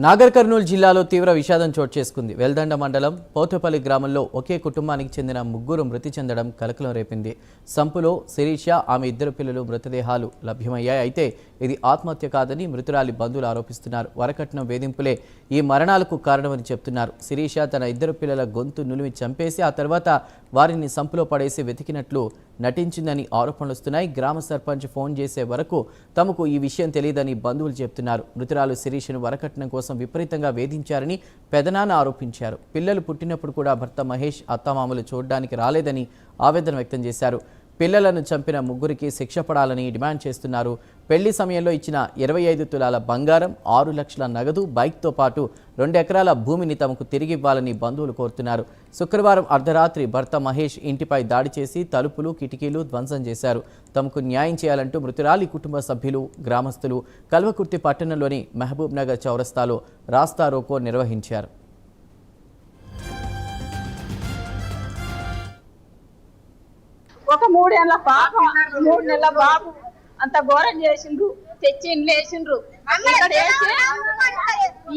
నాగర్ కర్నూలు జిల్లాలో తీవ్ర విషాదం చోటు చేసుకుంది. వెల్దండ మండలం పోతపల్లి గ్రామంలో ఒకే కుటుంబానికి చెందిన ముగ్గురు మృతి చెందడం కలకలం రేపింది. సంపులో శిరీష, ఆమె ఇద్దరు పిల్లలు మృతదేహాలు లభ్యమయ్యాయి. అయితే ఇది ఆత్మహత్య కాదని మృతురాలి బంధువులు ఆరోపిస్తున్నారు. వరకట్నం వేధింపులే ఈ మరణాలకు కారణమని చెప్తున్నారు. శిరీష తన ఇద్దరు పిల్లల గొంతు నులిమి చంపేసి ఆ తర్వాత వారిని సంపులో పడేసి వెతికినట్లు నటించిందని ఆరోపణలు వస్తున్నాయి. గ్రామ సర్పంచ్ ఫోన్ చేసే వరకు తమకు ఈ విషయం తెలియదని బంధువులు చెప్తున్నారు. మృతురాలు శిరీషను వరకట్నం కోసం విపరీతంగా వేధించారని పెదనాన్న ఆరోపించారు. పిల్లలు పుట్టినప్పుడు కూడా భర్త మహేష్ అత్తమామలు చూడడానికి రాలేదని ఆవేదన వ్యక్తం చేశారు. పిల్లలను చంపిన ముగ్గురికి శిక్ష పడాలని డిమాండ్ చేస్తున్నారు. పెళ్లి సమయంలో ఇచ్చిన 25 తులాల బంగారం, 6 లక్షల నగదు, బైక్తో పాటు 2 ఎకరాల భూమిని తమకు తిరిగి ఇవ్వాలని బంధువులు కోరుతున్నారు. శుక్రవారం అర్ధరాత్రి భర్త మహేష్ ఇంటిపై దాడి చేసి తలుపులు, కిటికీలు ధ్వంసం చేశారు. తమకు న్యాయం చేయాలంటూ మృతురాలి కుటుంబ సభ్యులు, గ్రామస్తులు కల్వకుర్తి పట్టణంలోని మహబూబ్ నగర్ చౌరస్తాలో రాస్తా రోకో నిర్వహించారు. ఒక 3 ఏళ్ల పాప, 3 నెలల బాబు అంత ఘోరం చేసిండ్రు. తెచ్చి ఇండ్లు వేసిండ్రు. ఇక్కడ వేసి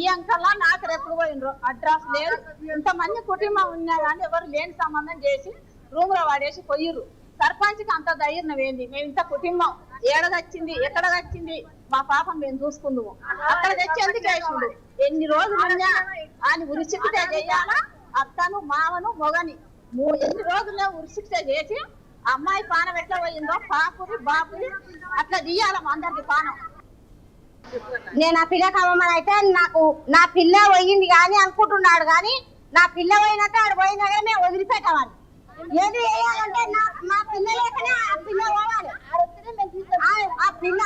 ఈ అంకల్లా నాకు ఎప్పుడు పోయిండ్రు. అడ్రస్ లేదు. ఇంతమంది కుటుంబం ఉన్నా కానీ ఎవరు లేని సంబంధం చేసి రూమ్ లో వాడేసి పోయిర్రు. సర్పంచ్కి అంత ధైర్యం ఏంది? మేము ఇంత కుటుంబం ఏడదచ్చింది, ఎక్కడ వచ్చింది, మా పాపం మేము చూసుకుందాము. అక్కడ తెచ్చి ఎందుకు వేసిండు? ఎన్ని రోజులు ఉన్నా అని ఉరిశిక్ష చేయాలా? అత్తను, మావను, మొగని ఎన్ని రోజుల్లో ఉరిశిక్ష చేసి అమ్మాయి పానం ఎట్లా పోయిందో పాపుని బాపుని అట్లా తీయాలమ్మ అందరికి పానం. నేను ఆ పిల్ల కమ్మని అయితే నాకు నా పిల్ల పోయింది కానీ అనుకుంటున్నాడు, కానీ నా పిల్ల పోయినట్టు ఆడు పోయినా కానీ మేము వదిలిపెట్టవాలి. ఏది వేయాలంటే మా పిల్ల లేకనే ఆ పిల్ల పోవాలి. ఆ పిల్ల